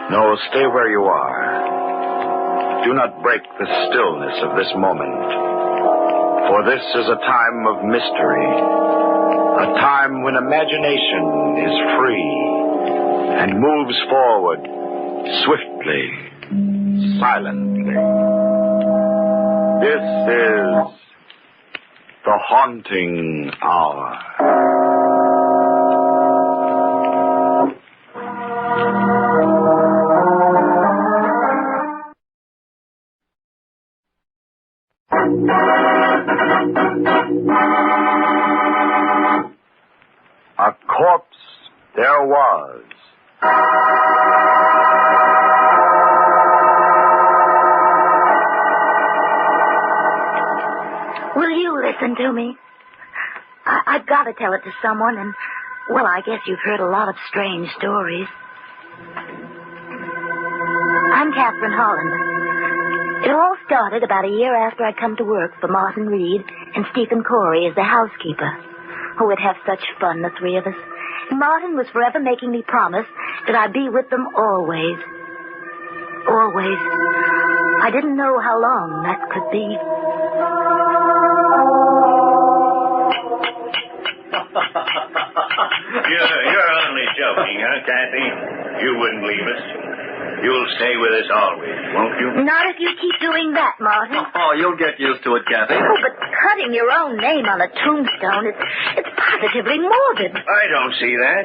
No, stay where you are. Do not break the stillness of this moment. For this is a time of mystery. A time when imagination is free and moves forward swiftly, silently. This is the haunting hour. A corpse there was. Will you listen to me? I've got to tell it to someone, and, well, I guess you've heard a lot of strange stories. I'm Catherine Holland. It all started about a year after I'd come to work for Martin Reed and Stephen Corey as the housekeeper. Oh, we'd have such fun, the three of us. Martin was forever making me promise that I'd be with them always. Always. I didn't know how long that could be. You're only joking, huh, Kathy? You wouldn't leave us. You'll stay with us always, won't you? Not if you keep doing that, Martin. Oh, you'll get used to it, Kathy. Oh, but cutting your own name on a tombstone, it's positively morbid. I don't see that.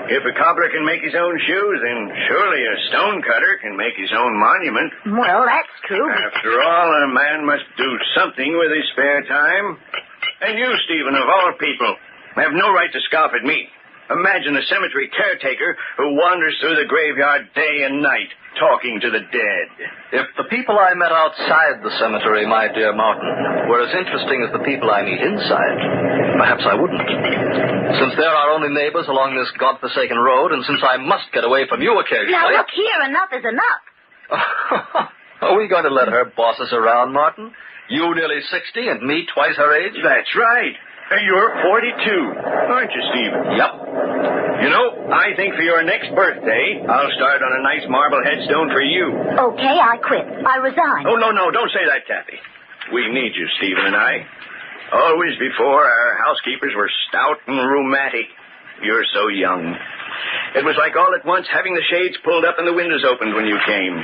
If a cobbler can make his own shoes, then surely a stone cutter can make his own monument. Well, that's true. After all, a man must do something with his spare time. And you, Stephen, of all people, have no right to scoff at me. Imagine a cemetery caretaker who wanders through the graveyard day and night, talking to the dead. If the people I met outside the cemetery, my dear Martin, were as interesting as the people I meet inside, perhaps I wouldn't. Since they're our only neighbors along this godforsaken road, and since I must get away from you occasionally... Now, look here, enough is enough. Are we going to let her boss us around, Martin? You nearly 60 and me twice her age? That's right. You're 42, aren't you, Stephen? Yep. You know, I think for your next birthday, I'll start on a nice marble headstone for you. Okay, I quit. I resign. Oh, no, don't say that, Kathy. We need you, Stephen and I. Always before, our housekeepers were stout and rheumatic. You're so young. It was like all at once having the shades pulled up and the windows opened when you came.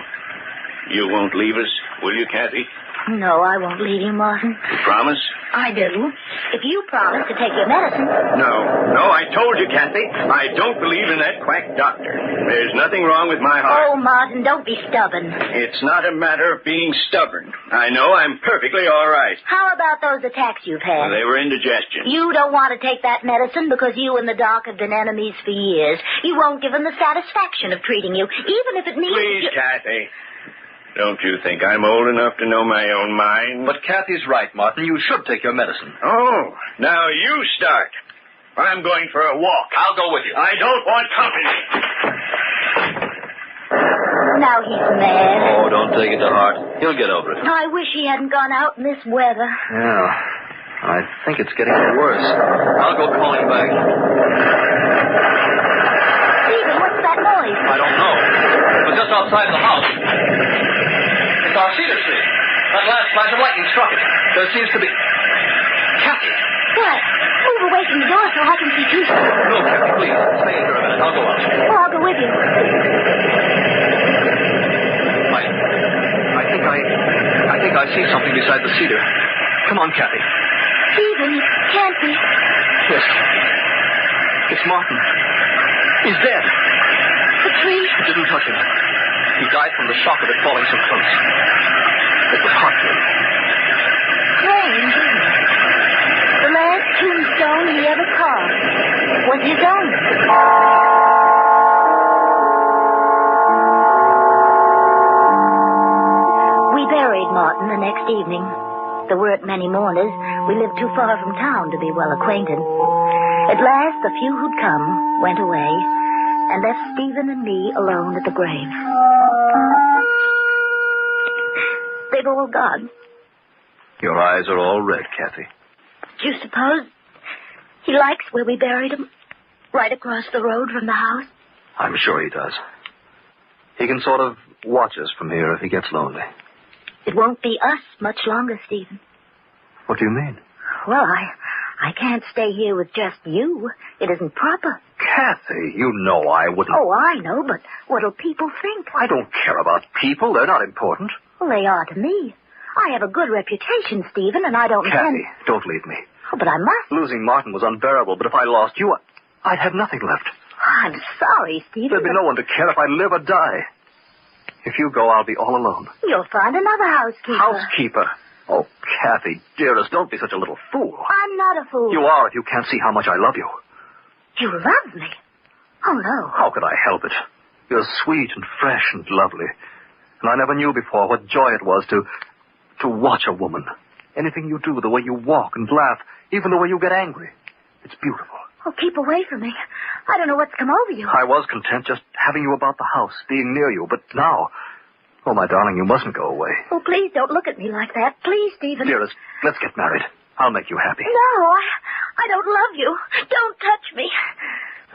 You won't leave us, will you, Kathy? No, I won't leave you, Martin. You promise? I do. If you promise to take your medicine. No, I told you, Kathy. I don't believe in that quack doctor. There's nothing wrong with my heart. Oh, Martin, don't be stubborn. It's not a matter of being stubborn. I know I'm perfectly all right. How about those attacks you've had? Well, they were indigestion. You don't want to take that medicine because you and the doc have been enemies for years. You won't give him the satisfaction of treating you, even if it means... Please, Kathy. Don't you think I'm old enough to know my own mind? But Kathy's right, Martin. You should take your medicine. Oh, now you start. I'm going for a walk. I'll go with you. I don't want company. Now he's mad. Oh, don't take it to heart. He'll get over it. I wish he hadn't gone out in this weather. Yeah, I think it's getting worse. I'll go call him back. Stephen, what's that noise? I don't know. It was just outside the house. It's our cedar tree. That last flash of lightning struck it. There seems to be... Kathy! What? Move away from the door so I can see too. No, Kathy, please. Stay in here a minute. I'll go out. Oh, I'll go with you. I think I see something beside the cedar. Come on, Kathy. Stephen, it can't be. Yes. It's Martin. He's dead. The tree? It didn't touch him. He died from the shock of it falling so close. It was heartbreaking. Strange, isn't it? The last tombstone he ever carved was his own. We buried Martin the next evening. There weren't many mourners. We lived too far from town to be well acquainted. At last, the few who'd come went away and left Stephen and me alone at the grave. They've all gone. Your eyes are all red, Kathy. Do you suppose he likes where we buried him? Right across the road from the house? I'm sure he does. He can sort of watch us from here if he gets lonely. It won't be us much longer, Stephen. What do you mean? Well, I can't stay here with just you. It isn't proper. Kathy, you know I wouldn't... Oh, I know, but what'll people think? I don't care about people. They're not important. Well, they are to me. I have a good reputation, Stephen, and I don't Kathy, don't leave me. Oh, but I must. Losing Martin was unbearable, but if I lost you, I'd have nothing left. I'm sorry, Stephen. There'd be no one to care if I live or die. If you go, I'll be all alone. You'll find another housekeeper. Housekeeper? Oh, Kathy, dearest, don't be such a little fool. I'm not a fool. You are if you can't see how much I love you. You love me? Oh, no. How could I help it? You're sweet and fresh and lovely. And I never knew before what joy it was to watch a woman. Anything you do, the way you walk and laugh, even the way you get angry. It's beautiful. Oh, keep away from me. I don't know what's come over you. I was content just having you about the house, being near you, but now... Oh, my darling, you mustn't go away. Oh, please don't look at me like that. Please, Stephen. Dearest, let's get married. I'll make you happy. No, I don't love you. Don't touch me.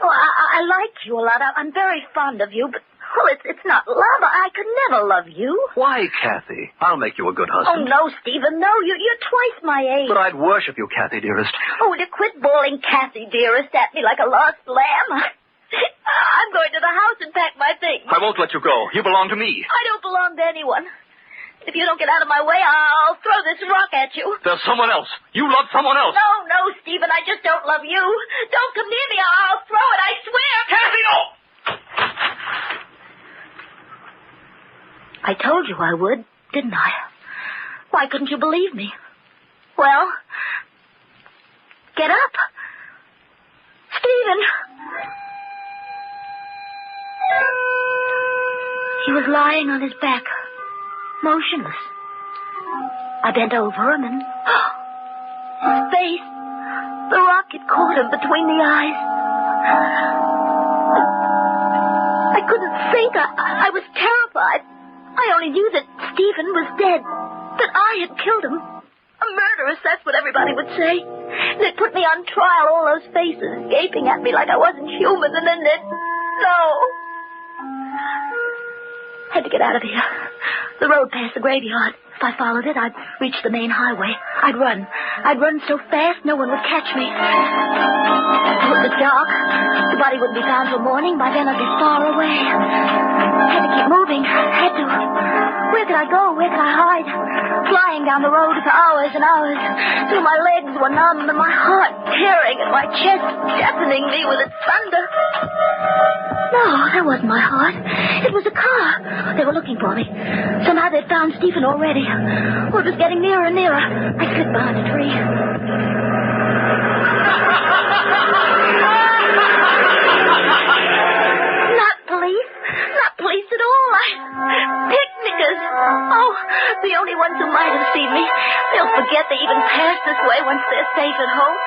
Oh, I like you a lot. I'm very fond of you, but, well, it's not love. I could never love you. Why, Kathy? I'll make you a good husband. Oh, no, Stephen, no. You're twice my age. But I'd worship you, Kathy, dearest. Oh, to quit bawling Kathy, dearest, at me like a lost lamb. I'm going to the house and pack my things. I won't let you go. You belong to me. I don't belong to anyone. If you don't get out of my way, I'll throw this rock at you. There's someone else. You love someone else. No, Stephen, I just don't love you. Don't come near me. I'll throw it, I swear. Kathy, no! I told you I would, didn't I? Why couldn't you believe me? Well, get up. Stephen! He was lying on his back, motionless. I bent over him and... his face, the rock had caught him between the eyes. I couldn't think. I was terrified. I only knew that Stephen was dead, that I had killed him. A murderess, that's what everybody would say. They'd put me on trial, all those faces gaping at me like I wasn't human, and then they'd... No. I had to get out of here. The road past the graveyard. If I followed it, I'd reach the main highway. I'd run. I'd run so fast no one would catch me. Oh, it was dark. The body wouldn't be found till morning. By then I'd be far away. I had to keep moving. Had to. Where could I go? Where could I hide? Flying down the road for hours and hours. Till my legs were numb and my heart tearing at my chest, deafening me with its thunder. No, that wasn't my heart. It was a car. They were looking for me. Somehow they'd found Stephen already. Oh, it was getting nearer and nearer. I slipped behind a tree. Not police. Not police at all. Picnickers. Oh, the only ones who might have seen me. They'll forget they even passed this way once they're safe at home.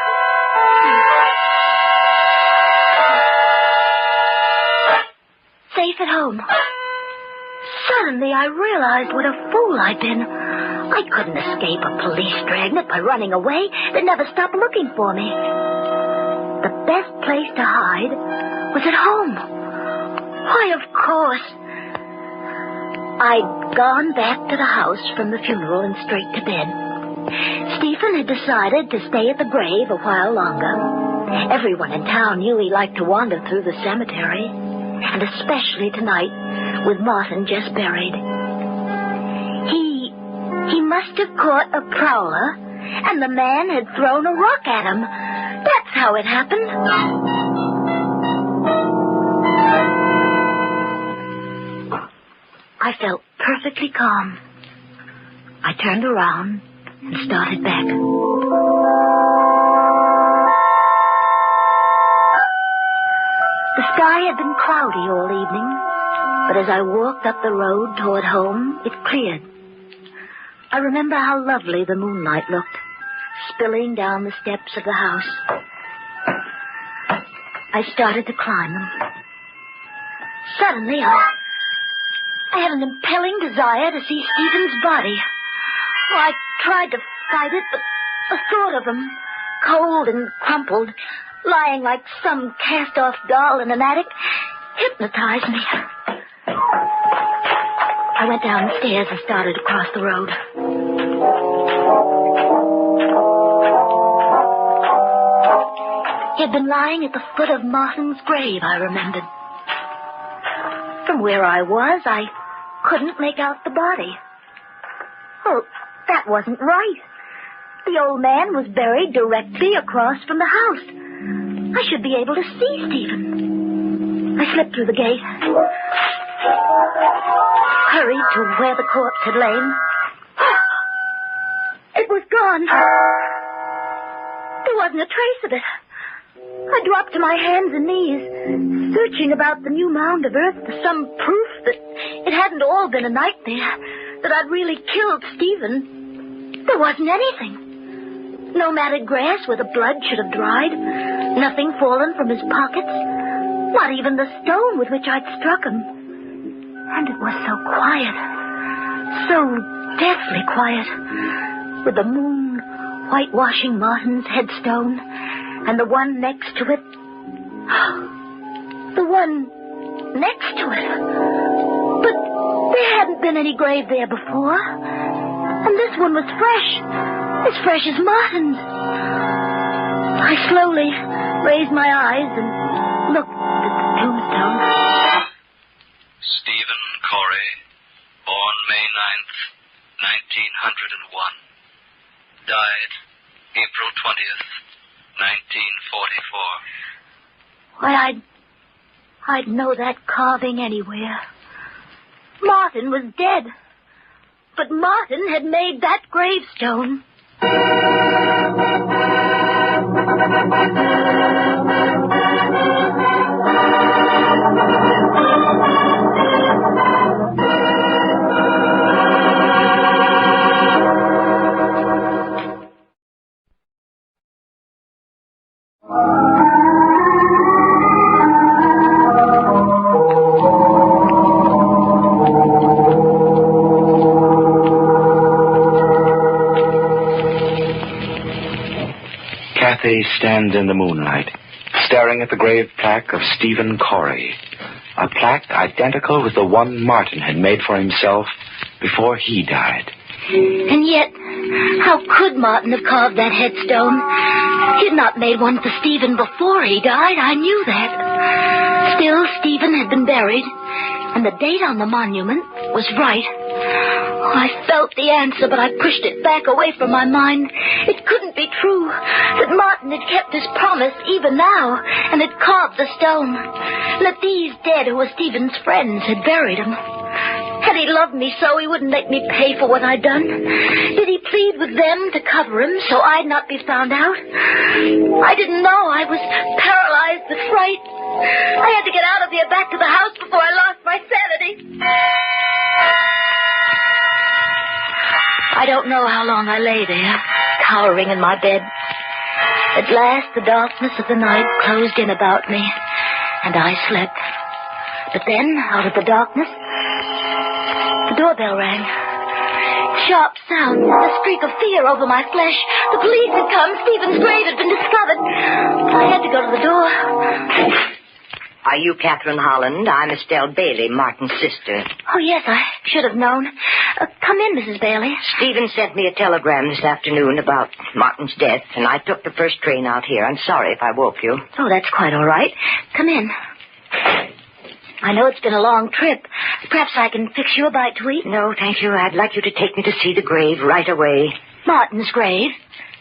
Safe at home. Suddenly, I realized what a fool I'd been. I couldn't escape a police dragnet by running away. They'd never stop looking for me. The best place to hide was at home. Why, of course. I'd gone back to the house from the funeral and straight to bed. Stephen had decided to stay at the grave a while longer. Everyone in town knew he liked to wander through the cemetery. And especially tonight, with Martin just buried. He must have caught a prowler, and the man had thrown a rock at him. That's how it happened. I felt perfectly calm. I turned around and started back. The sky had been cloudy all evening, but as I walked up the road toward home, it cleared. I remember how lovely the moonlight looked, spilling down the steps of the house. I started to climb them. Suddenly, I had an impelling desire to see Stephen's body. Well, I tried to fight it, but the thought of him, cold and crumpled, lying like some cast-off doll in an attic, hypnotized me. I went down the stairs and started to cross the road. He had been lying at the foot of Martin's grave, I remembered. From where I was, I couldn't make out the body. Oh, that wasn't right. The old man was buried directly across from the house. I should be able to see Stephen. I slipped through the gate, hurried to where the corpse had lain. It was gone. There wasn't a trace of it. I dropped to my hands and knees, searching about the new mound of earth for some proof that it hadn't all been a nightmare, that I'd really killed Stephen. There wasn't anything. No matted grass where the blood should have dried, nothing fallen from his pockets, not even the stone with which I'd struck him. And it was so quiet, so deathly quiet, with the moon whitewashing Martin's headstone, and the one next to it. The one next to it. But there hadn't been any grave there before. And this one was fresh. As fresh as Martin's. I slowly raised my eyes and looked at the tombstone. Stephen Corey, born May 9th, 1901. Died April 20th, 1944. Why, I'd know that carving anywhere. Martin was dead. But Martin had made that gravestone. Kathy stands in the moonlight, staring at the grave plaque of Stephen Corey, a plaque identical with the one Martin had made for himself before he died. And yet, how could Martin have carved that headstone? He had not made one for Stephen before he died, I knew that. Still, Stephen had been buried, and the date on the monument was right. I felt the answer, but I pushed it back away from my mind. It couldn't be true that Martin had kept his promise even now and had carved the stone. That these dead who were Stephen's friends had buried him. Had he loved me so, he wouldn't make me pay for what I'd done. Did he plead with them to cover him so I'd not be found out? I didn't know. I was paralyzed with fright. I had to get out of here back to the house before I lost my sanity. I don't know how long I lay there, cowering in my bed. At last, the darkness of the night closed in about me, and I slept. But then, out of the darkness, the doorbell rang. Sharp sound, a streak of fear over my flesh. The police had come. Stephen's grave had been discovered. I had to go to the door. Are you Catherine Holland? I'm Estelle Bailey, Martin's sister. Oh, yes, I should have known. Come in, Mrs. Bailey. Stephen sent me a telegram this afternoon about Martin's death, and I took the first train out here. I'm sorry if I woke you. Oh, that's quite all right. Come in. I know it's been a long trip. Perhaps I can fix you a bite to eat? No, thank you. I'd like you to take me to see the grave right away. Martin's grave?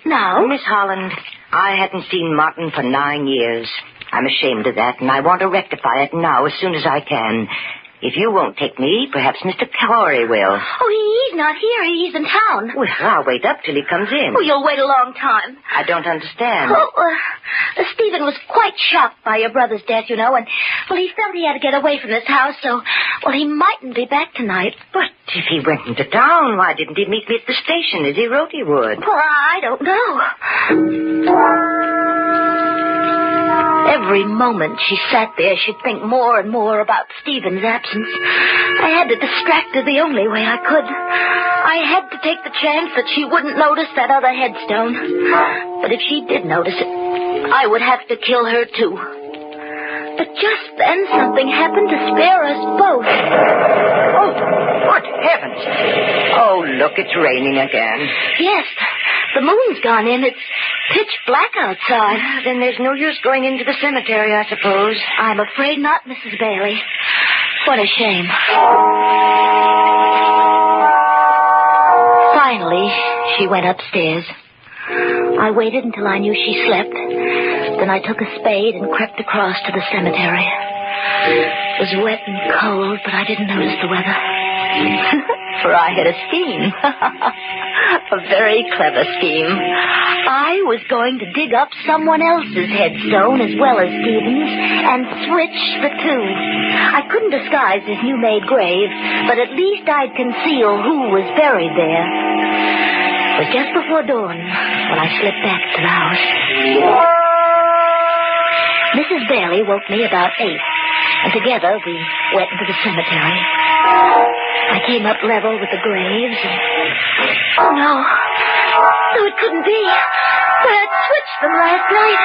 Now? Miss Holland, I hadn't seen Martin for 9 years. I'm ashamed of that, and I want to rectify it now as soon as I can. If you won't take me, perhaps Mr. Corey will. Oh, he's not here. He's in town. Well, I'll wait up till he comes in. Oh, you'll wait a long time. I don't understand. Oh, Stephen was quite shocked by your brother's death, you know, and, well, he felt he had to get away from this house, so, well, he mightn't be back tonight. But if he went into town, why didn't he meet me at the station as he wrote he would? Well, I don't know. Every moment she sat there, she'd think more and more about Stephen's absence. I had to distract her the only way I could. I had to take the chance that she wouldn't notice that other headstone. But if she did notice it, I would have to kill her, too. But just then, something happened to spare us both. Oh, good heavens. Oh, look, it's raining again. Yes, the moon's gone in. It's pitch black outside. Then there's no use going into the cemetery, I suppose. I'm afraid not, Mrs. Bailey. What a shame. Finally, she went upstairs. I waited until I knew she slept. Then I took a spade and crept across to the cemetery. It was wet and cold, but I didn't notice the weather. For I had a scheme. A very clever scheme. I was going to dig up someone else's headstone as well as Stephen's and switch the two. I couldn't disguise his new-made grave, but at least I'd conceal who was buried there. It was just before dawn when I slipped back to the house. Mrs. Bailey woke me about 8, and together we went into the cemetery. I came up level with the graves, and... Oh, no. No, it couldn't be. I had switched them last night.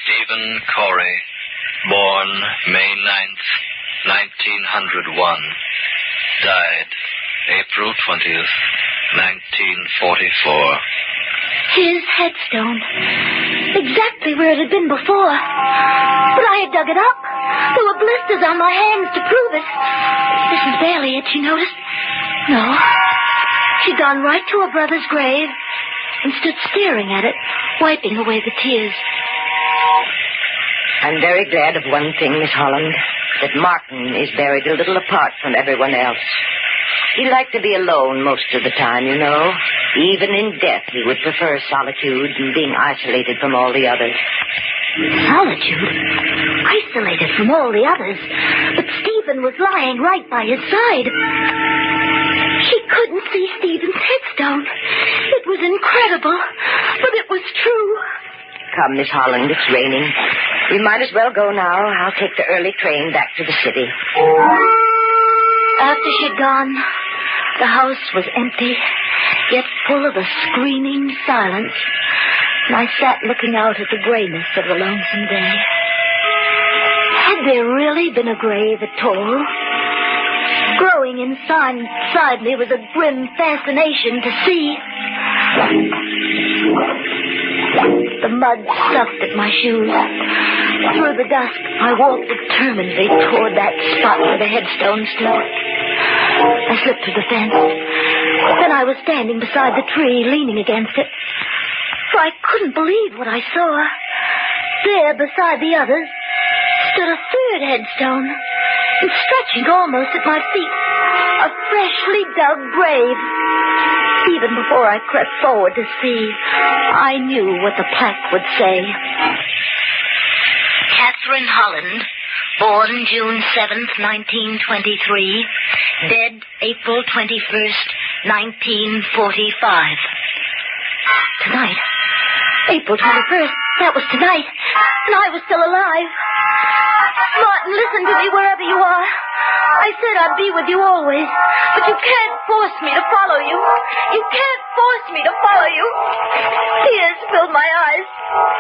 Stephen Corey, born May 9th, 1901. Died April 20th, 1944. His headstone. Exactly where it had been before. But I had dug it up. There were blisters on my hands to prove it. Mrs. Bailey, had she noticed? No. She'd gone right to her brother's grave and stood staring at it, wiping away the tears. I'm very glad of one thing, Miss Holland, that Martin is buried a little apart from everyone else. He liked to be alone most of the time, you know. Even in death, he would prefer solitude and being isolated from all the others. Solitude? Isolated from all the others? But Stephen was lying right by his side. She couldn't see Stephen's headstone. It was incredible, but it was true. Come, Miss Holland, it's raining. We might as well go now. I'll take the early train back to the city. After she'd gone, the house was empty, yet full of a screaming silence. And I sat looking out at the grayness of the lonesome day. Had there really been a grave at all? Growing inside me was a grim fascination to see. The mud sucked at my shoes. Through the dusk, I walked determinedly toward that spot where the headstone stood. I slipped through the fence. Then I was standing beside the tree, leaning against it. For I couldn't believe what I saw. There, beside the others, stood a third headstone, and stretching almost at my feet, a freshly dug grave. Even before I crept forward to see, I knew what the plaque would say. Catherine Holland, born June 7th, 1923, dead April 21st, 1945. Tonight. April 21st. That was tonight. And I was still alive. Martin, listen to me wherever you are. I said I'd be with you always, but you can't force me to follow you. You can't force me to follow you. Tears filled my eyes.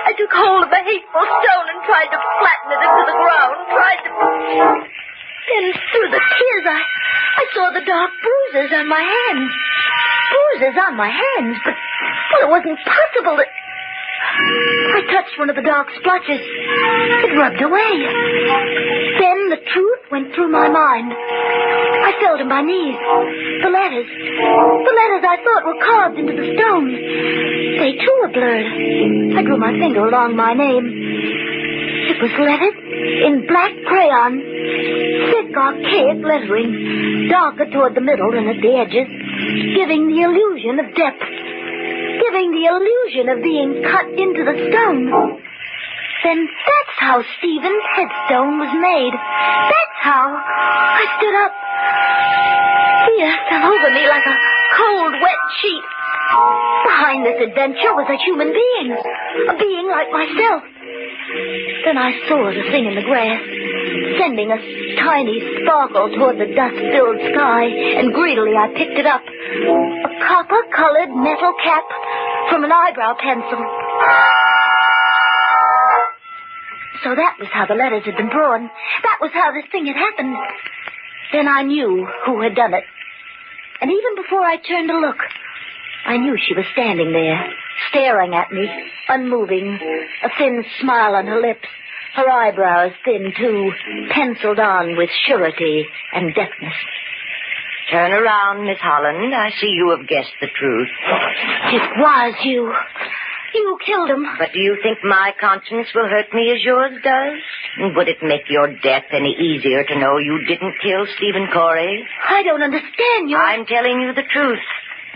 I took hold of a hateful stone and tried to flatten it into the ground, Then through the tears, I saw the dark bruises on my hands. Bruises on my hands, but it wasn't possible that... I touched one of the dark splotches. It rubbed away. Then the truth went through my mind. I fell to my knees. The letters I thought were carved into the stone. They too were blurred. I drew my finger along my name. It was lettered in black crayon. Thick, archaic lettering, darker toward the middle than at the edges, giving the illusion of depth. Giving the illusion of being cut into the stone. Then that's how Stephen's headstone was made. That's how. I stood up. Fear fell over me like a cold, wet sheet. Behind this adventure was a human being. A being like myself. Then I saw the thing in the grass, sending a tiny sparkle toward the dust-filled sky, and greedily I picked it up. A copper-colored metal cap from an eyebrow pencil. So that was how the letters had been drawn. That was how this thing had happened. Then I knew who had done it. And even before I turned to look, I knew she was standing there, staring at me, unmoving, a thin smile on her lips, her eyebrows thin, too, penciled on with surety and deftness. Turn around, Miss Holland. I see you have guessed the truth. It was you. You killed him. But do you think my conscience will hurt me as yours does? Would it make your death any easier to know you didn't kill Stephen Corey? I don't understand you. I'm telling you the truth.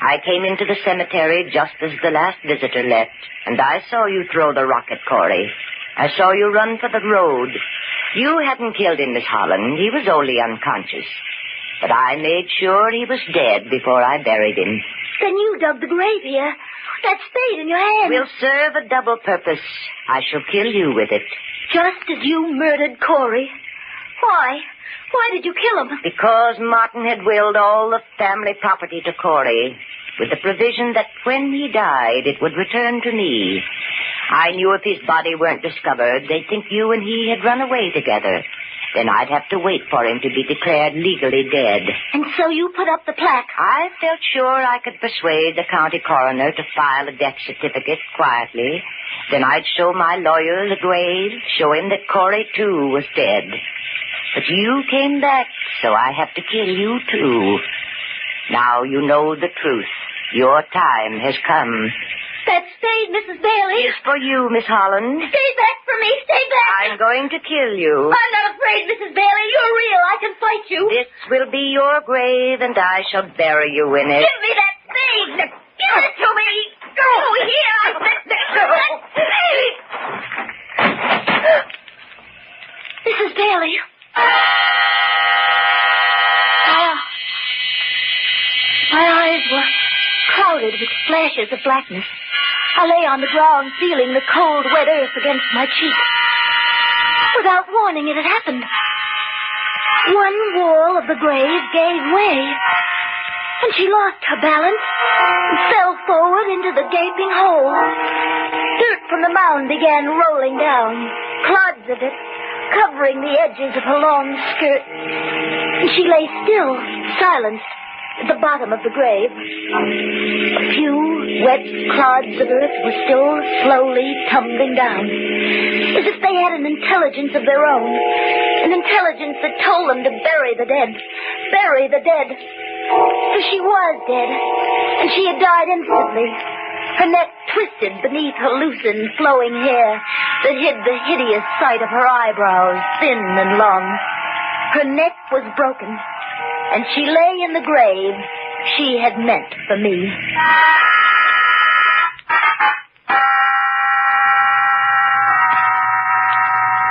I came into the cemetery just as the last visitor left, and I saw you throw the rock at Corey. I saw you run for the road. You hadn't killed him, Miss Holland. He was only unconscious. But I made sure he was dead before I buried him. Then you dug the grave here. That spade in your hand. Will serve a double purpose. I shall kill you with it. Just as you murdered Corey. Why? Why did you kill him? Because Martin had willed all the family property to Corey, with the provision that when he died, it would return to me. I knew if his body weren't discovered, they'd think you and he had run away together. Then I'd have to wait for him to be declared legally dead. And so you put up the plaque? I felt sure I could persuade the county coroner to file a death certificate quietly. Then I'd show my lawyer the grave, show him that Corey, too, was dead. But you came back, so I have to kill you, too. Now you know the truth. Your time has come. That spade, Mrs. Bailey. Is for you, Miss Holland. Stay back from me. Stay back. I'm going to kill you. I'm not afraid, Mrs. Bailey. You're real. I can fight you. This will be your grave, and I shall bury you in it. Give me that spade. Give it to me. Go here. I said that spade. Mrs. Bailey. My eyes were clouded with flashes of blackness. I lay on the ground, feeling the cold, wet earth against my cheek. Without warning, it had happened. One wall of the grave gave way, and she lost her balance and fell forward into the gaping hole. Dirt from the mound began rolling down, clods of it covering the edges of her long skirt. And she lay still, silenced, at the bottom of the grave. A few wet clods of earth were still slowly tumbling down, as if they had an intelligence of their own, an intelligence that told them to bury the dead. Bury the dead. For she was dead, and she had died instantly. Her neck twisted beneath her loosened, flowing hair that hid the hideous sight of her eyebrows, thin and long. Her neck was broken, and she lay in the grave she had meant for me.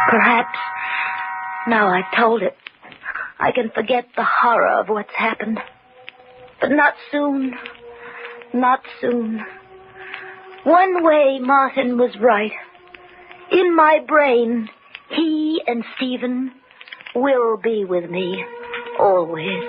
Perhaps, now I've told it, I can forget the horror of what's happened. But not soon. Not soon. One way Martin was right. In my brain, he and Stephen will be with me. Always.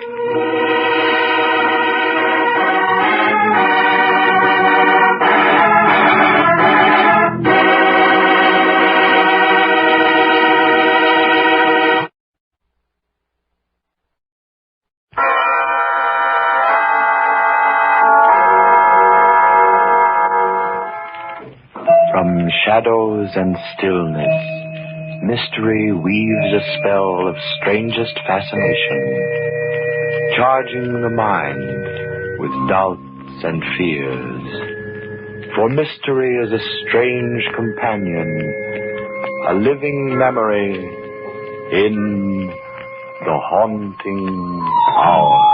From shadows and stillness, mystery weaves a spell of strangest fascination, charging the mind with doubts and fears. For mystery is a strange companion, a living memory in the haunting hour.